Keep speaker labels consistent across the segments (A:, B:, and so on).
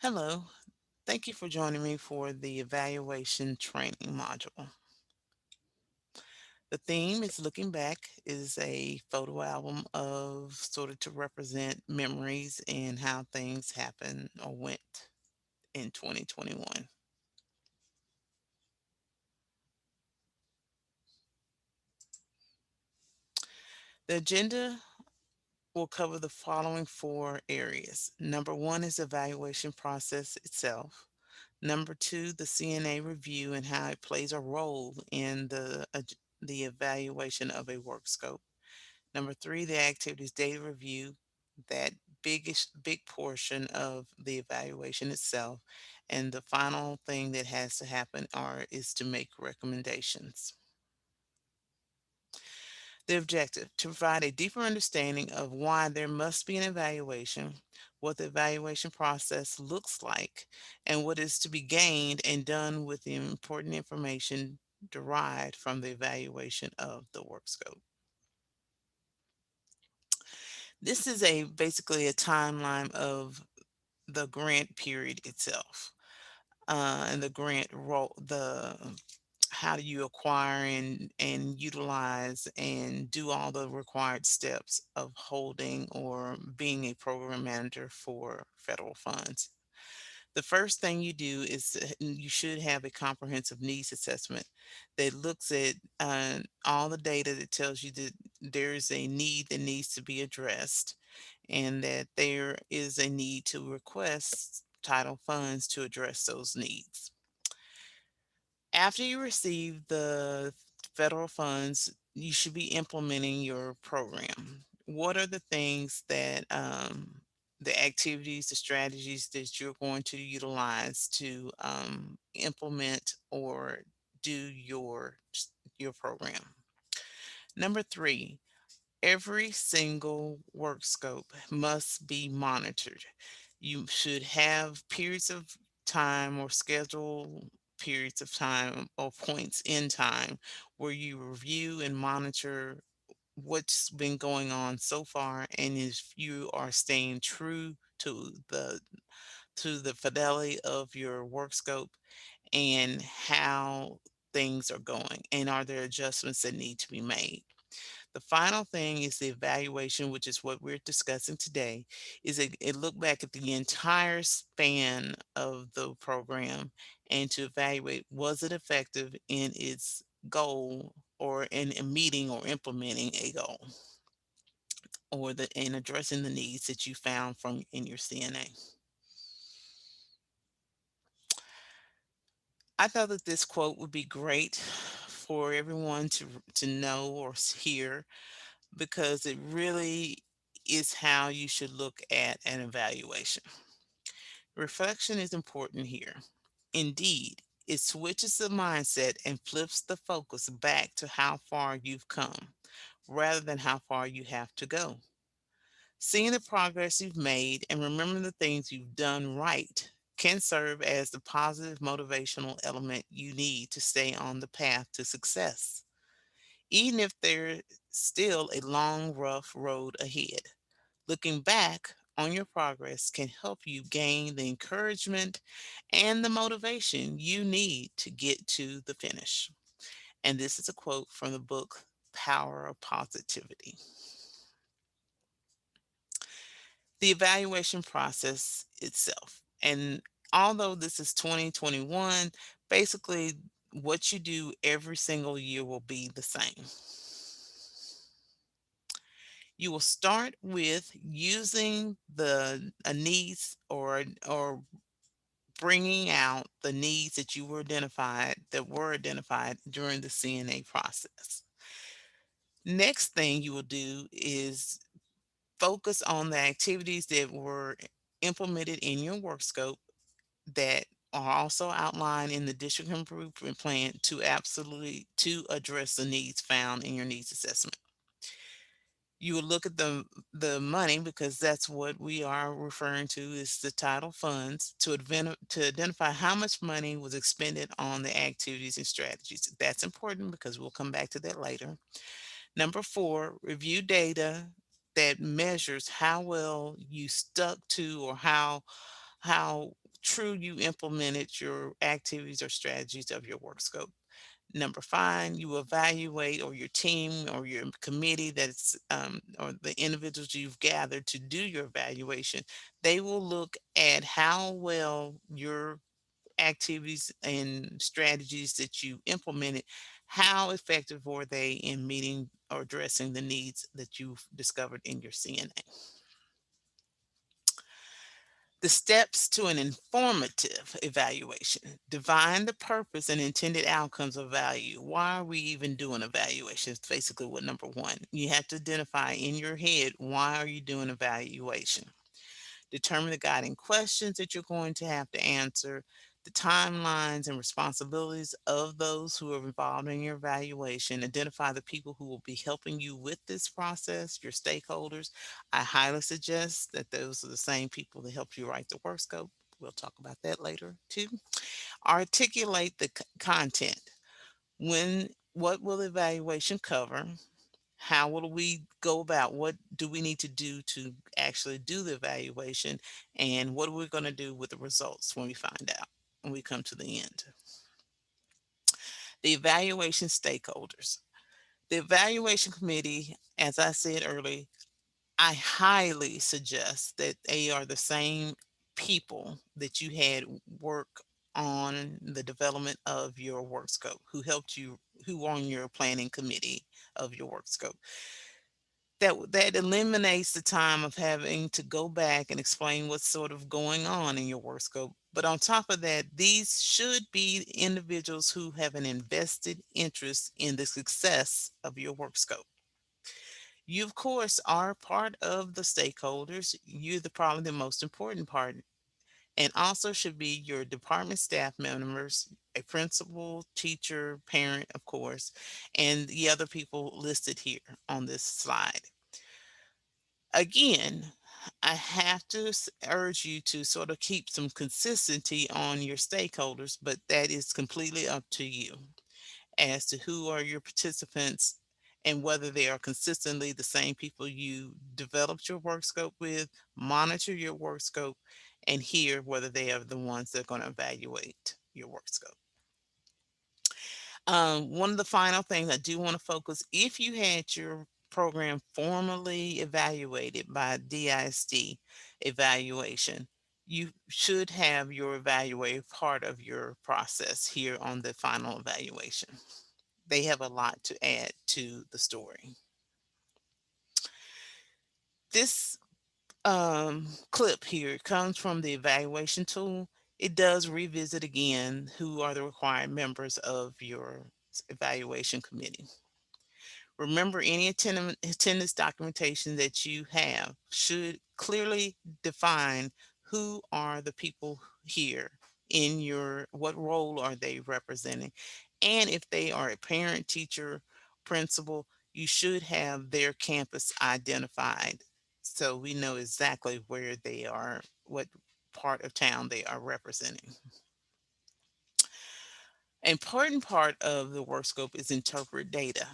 A: Hello, thank you for joining me for the evaluation training module. The theme is looking back is a photo album of sort of to represent memories and how things happened or went in 2021. The agenda will cover the following four areas. Number one is the evaluation process itself. Number two, the CNA review and how it plays a role in the evaluation of a work scope. Number three, the activities data review, that big portion of the evaluation itself. And the final thing that has to happen is to make recommendations. The objective to provide a deeper understanding of why there must be an evaluation, what the evaluation process looks like, and what is to be gained and done with the important information derived from the evaluation of the work scope. This is a basically a timeline of the grant period itself, and the grant role, the how do you acquire and utilize and do all the required steps of holding or being a program manager for federal funds. The first thing you do is you should have a comprehensive needs assessment that looks at all the data that tells you that there's a need that needs to be addressed and that there is a need to request title funds to address those needs. After you receive the federal funds, you should be implementing your program. What are the things that the activities, the strategies that you're going to utilize to implement or do your program? Number three, every single work scope must be monitored. You should have periods of time or schedule periods of time or points in time where you review and monitor what's been going on so far and if you are staying true to the fidelity of your work scope and how things are going and are there adjustments that need to be made. The final thing is the evaluation, which is what we're discussing today, is a look back at the entire span of the program and to evaluate was it effective in its goal or in meeting or implementing a goal or in addressing the needs that you found from in your CNA. I thought that this quote would be great for everyone to know or hear because it really is how you should look at an evaluation. Reflection is important here. Indeed, it switches the mindset and flips the focus back to how far you've come rather than how far you have to go. Seeing the progress you've made and remembering the things you've done right can serve as the positive motivational element you need to stay on the path to success, even if there's still a long, rough road ahead. Looking back on your progress can help you gain the encouragement and the motivation you need to get to the finish. And this is a quote from the book Power of Positivity. The evaluation process itself. And although this is 2021, basically what you do every single year will be the same. You will start with using the needs or bringing out the needs that were identified during the CNA process. Next thing you will do is focus on the activities that were implemented in your work scope that are also outlined in the district improvement plan to address the needs found in your needs assessment. You will look at the money because that's what we are referring to is the title funds to identify how much money was expended on the activities and strategies. That's important because we'll come back to that later. Number four, review data that measures how well you stuck to or how true you implemented your activities or strategies of your work scope. Number five, you evaluate, or your team or your committee that's or the individuals you've gathered to do your evaluation, they will look at how well your activities and strategies that you implemented, how effective were they in meeting or addressing the needs that you've discovered in your CNA. The steps to an informative evaluation. Define the purpose and intended outcomes of value. Why are we even doing evaluation? It's basically what number one. You have to identify in your head, why are you doing evaluation? Determine the guiding questions that you're going to have to answer, the timelines and responsibilities of those who are involved in your evaluation. Identify the people who will be helping you with this process, your stakeholders. I highly suggest that those are the same people that help you write the work scope. We'll talk about that later too. Articulate the content. What will the evaluation cover? How will we go about, what do we need to do to actually do the evaluation, and what are we going to do with the results when we find out, when we come to the end? The evaluation stakeholders. The evaluation committee, as I said earlier, I highly suggest that they are the same people that you had work on the development of your work scope, who helped you, who were on your planning committee of your work scope. That eliminates the time of having to go back and explain what's sort of going on in your work scope. But on top of that, these should be individuals who have an invested interest in the success of your work scope. You, of course, are part of the stakeholders. You're probably the most important part, and also should be your department staff members, a principal, teacher, parent, of course, and the other people listed here on this slide. Again, I have to urge you to sort of keep some consistency on your stakeholders, but that is completely up to you as to who are your participants and whether they are consistently the same people you developed your work scope with, monitor your work scope, and hear whether they are the ones that are going to evaluate your work scope. One of the final things I do want to focus, if you had your program formally evaluated by DISD evaluation, you should have your evaluator part of your process here on the final evaluation. They have a lot to add to the story. This clip here comes from the evaluation tool. It does revisit again who are the required members of your evaluation committee. Remember, any attendance documentation that you have should clearly define who are the people here in your, what role are they representing. And if they are a parent, teacher, principal, you should have their campus identified so we know exactly where they are, what part of town they are representing. Important part of the work scope is interpret data.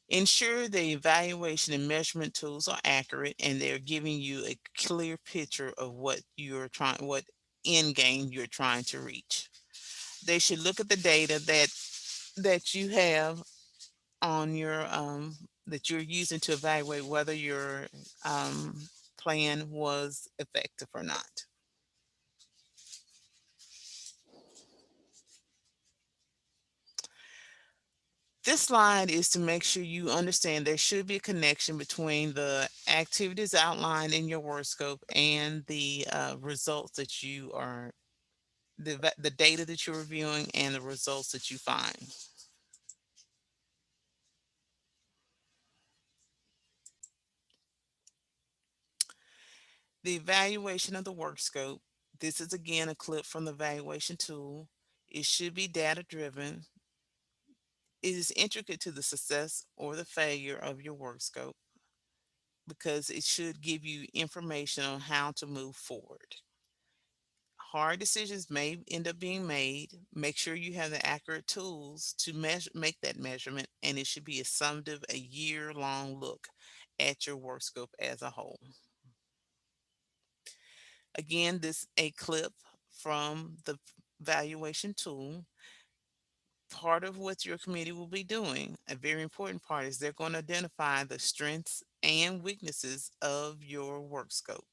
A: Ensure the evaluation and measurement tools are accurate and they're giving you a clear picture of what you're trying, what end game you're trying to reach. They should look at the data that you have on your that you're using to evaluate whether your plan was effective or not. This slide is to make sure you understand there should be a connection between the activities outlined in your work scope and the results that you are, the data that you're reviewing and the results that you find. The evaluation of the work scope. This is again a clip from the evaluation tool. It should be data driven. It is intricate to the success or the failure of your work scope because it should give you information on how to move forward. Hard decisions may end up being made. Make sure you have the accurate tools to measure, make that measurement, and it should be a summative, a year-long look at your work scope as a whole. Again, this a clip from the valuation tool, part of what your committee will be doing, a very important part, is they're going to identify the strengths and weaknesses of your work scope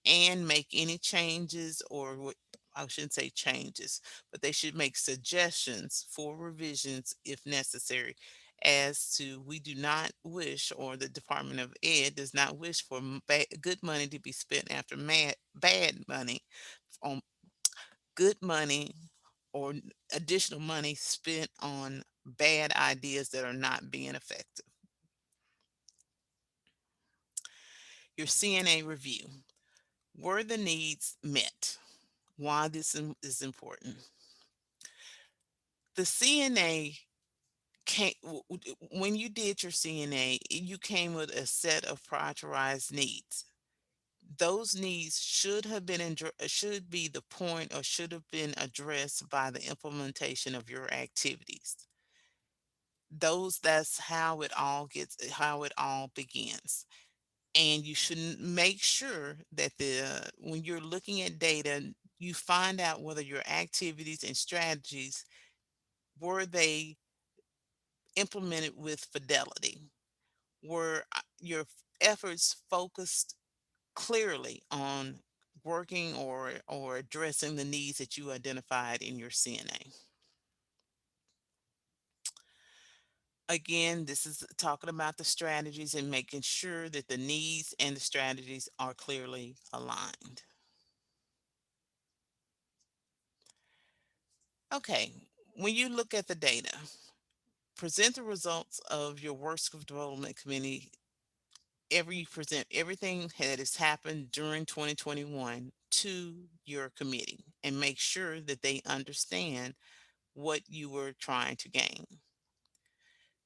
A: and make any changes, or what, I shouldn't say changes, but they should make suggestions for revisions if necessary. As to, we do not wish, or the Department of Ed does not wish for good money to be spent after bad money on good money, or additional money spent on bad ideas that are not being effective. Your CNA review. Were the needs met? Why this is important. The CNA came, when you did your CNA, you came with a set of prioritized needs. Those needs should have been should be the point, or should have been addressed by the implementation of your activities. That's how it all begins. And you should make sure that when you're looking at data, you find out whether your activities and strategies, were they implemented with fidelity, were your efforts focused clearly on working, or addressing the needs that you identified in your CNA. Again, this is talking about the strategies and making sure that the needs and the strategies are clearly aligned. Okay, when you look at the data, present the results of your Workscope Development Committee. You present everything that has happened during 2021 to your committee, and make sure that they understand what you were trying to gain.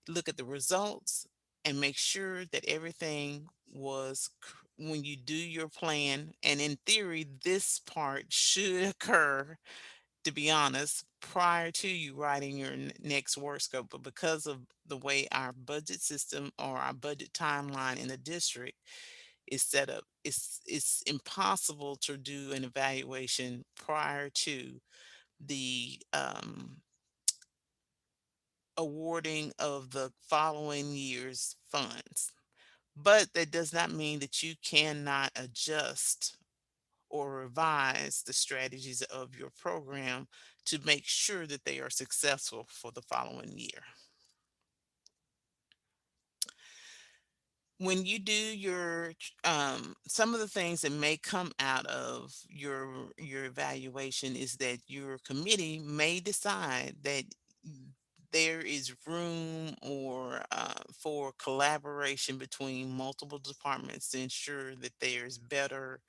A: Look at the results and make sure that everything when you do your plan. And in theory, this part should occur, to be honest, prior to you writing your next work scope. But because of the way our budget system, or our budget timeline in the district is set up, it's impossible to do an evaluation prior to the awarding of the following year's funds. But that does not mean that you cannot adjust or revise the strategies of your program to make sure that they are successful for the following year. When you do some of the things that may come out of your evaluation is that your committee may decide that there is room, or for collaboration between multiple departments to ensure that there's better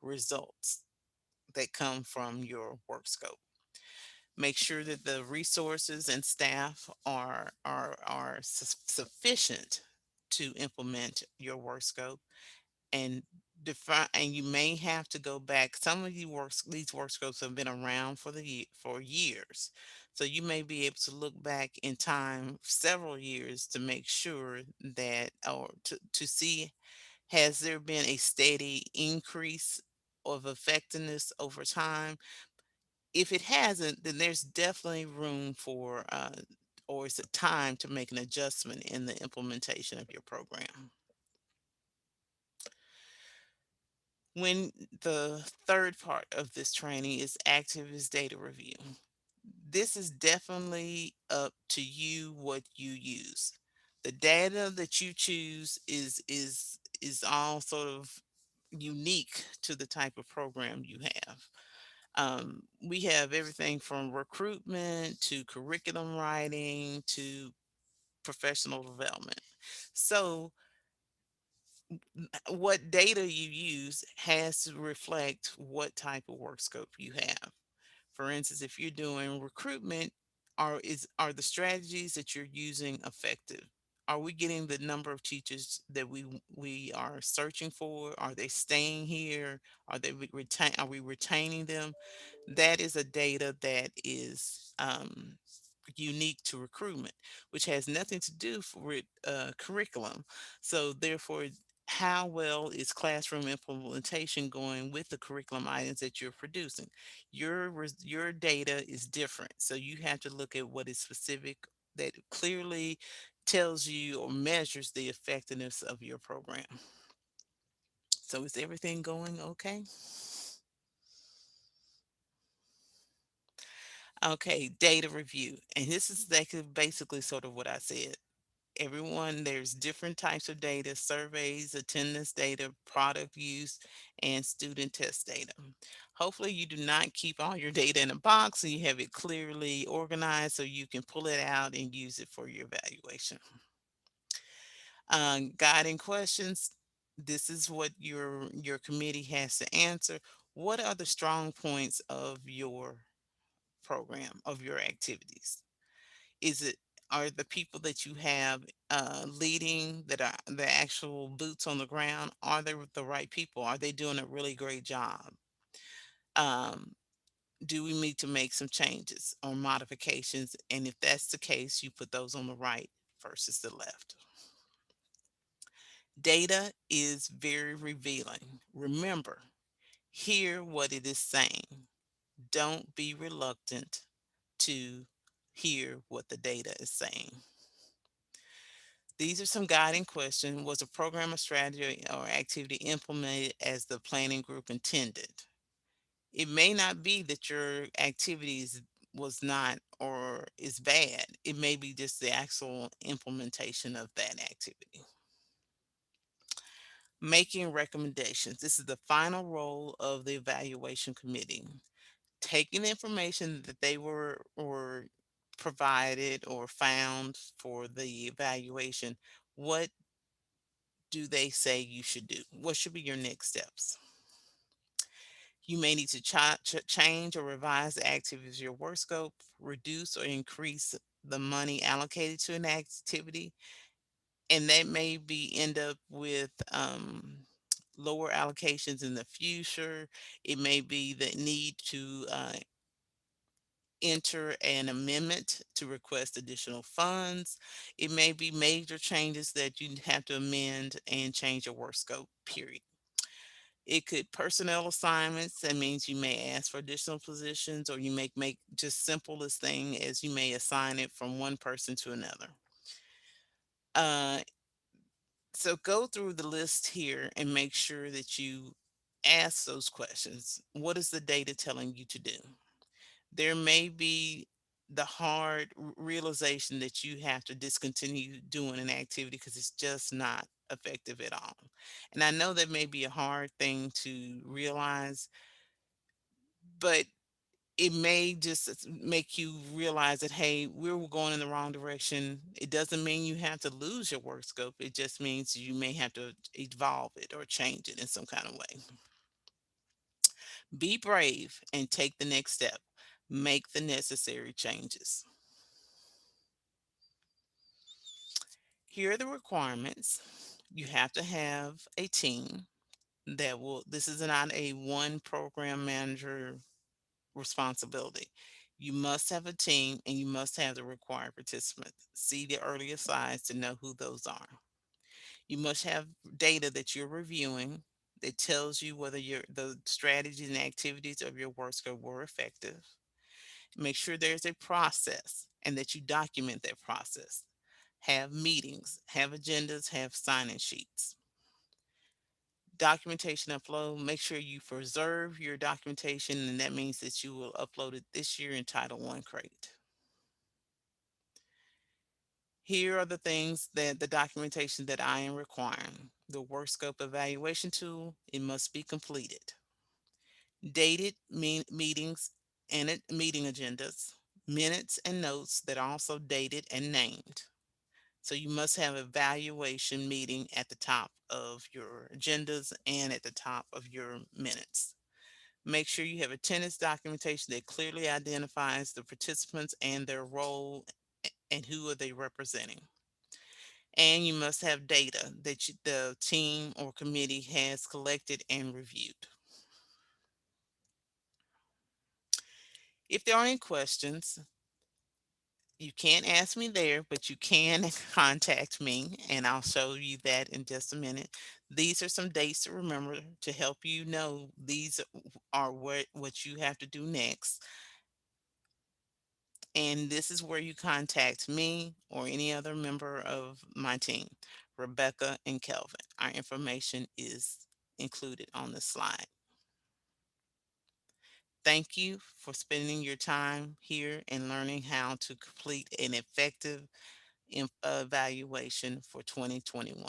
A: results that come from your work scope. Make sure that the resources and staff are sufficient to implement your work scope, and define. And you may have to go back. Some of these work scopes have been around for years, so you may be able to look back in time several years to make sure that, or to see, has there been a steady increase of effectiveness over time. If it hasn't, then there's definitely room for, or is it time to make an adjustment in the implementation of your program. When the third part of this training is activist data review, this is definitely up to you what you use. The data that you choose is all sort of unique to the type of program you have. We have everything from recruitment to curriculum writing to professional development. So, what data you use has to reflect what type of work scope you have. For instance, if you're doing recruitment, are the strategies that you're using effective? Are we getting the number of teachers that we are searching for? Are they staying here? Are we retaining them? That is a data that is unique to recruitment, which has nothing to do with curriculum. So therefore, How well is classroom implementation going with the curriculum items that you're producing? Your data is different, so you have to look at what is specific that clearly tells you or measures the effectiveness of your program. So is everything going okay? Okay, data review. And this is basically sort of what I said. Everyone, there's different types of data: surveys, attendance data, product use, and student test data. Hopefully, you do not keep all your data in a box and you have it clearly organized so you can pull it out and use it for your evaluation. Guiding questions. This is what your committee has to answer. What are the strong points of your program, of your activities? Is it Are the people that you have leading, that are the actual boots on the ground, are they the right people? Are they doing a really great job? Um, do we need to make some changes or modifications? And if that's the case, you put those on the right versus the left. Data is very revealing. Remember, hear what it is saying. Don't be reluctant to hear what the data is saying. These are some guiding questions. Was a program, a strategy, or activity implemented as the planning group intended? It may not be that your activities was not or is bad. It may be just the actual implementation of that activity. Making recommendations. This is the final role of the evaluation committee. Taking the information that they were or provided or found for the evaluation, what do they say you should do? What should be your next steps? You may need to change or revise the activities of your work scope, reduce or increase the money allocated to an activity, and that may be end up with lower allocations in the future. It may be the need to enter an amendment to request additional funds. It may be major changes that you have to amend and change your work scope, period. It could personnel assignments. That means you may ask for additional positions, or you make just simplest thing as you may assign it from one person to another. Uh, so go through the list here and make sure that you ask those questions. What is the data telling you to do? There may be the hard realization that you have to discontinue doing an activity because it's just not effective at all. And I know that may be a hard thing to realize, but it may just make you realize that, hey, we're going in the wrong direction. It doesn't mean you have to lose your work scope. It just means you may have to evolve it or change it in some kind of way. Be brave and take the next step. Make the necessary changes. Here are the requirements. You have to have a team this is not a one program manager responsibility. You must have a team and you must have the required participants. See the earlier slides to know who those are. You must have data that you're reviewing that tells you whether the strategies and activities of your work scope were effective. Make sure there's a process and that you document that process. Have meetings, have agendas, have sign-in sheets. Documentation upload. Make sure you preserve your documentation, and that means that you will upload it this year in Title One crate. Here are the things that the documentation that I am requiring. The work scope evaluation tool, it must be completed. Dated meetings and meeting agendas, minutes and notes that are also dated and named. So you must have evaluation meeting at the top of your agendas and at the top of your minutes. Make sure you have attendance documentation that clearly identifies the participants and their role and who are they representing. And you must have data that the team or committee has collected and reviewed. If there are any questions, You can't ask me there, but you can contact me, and I'll show you that in just a minute. These are some dates to remember to help you know these are what you have to do next. And this is where you contact me or any other member of my team, Rebecca and Kelvin. Our information is included on the slide. Thank you for spending your time here and learning how to complete an effective evaluation for 2021.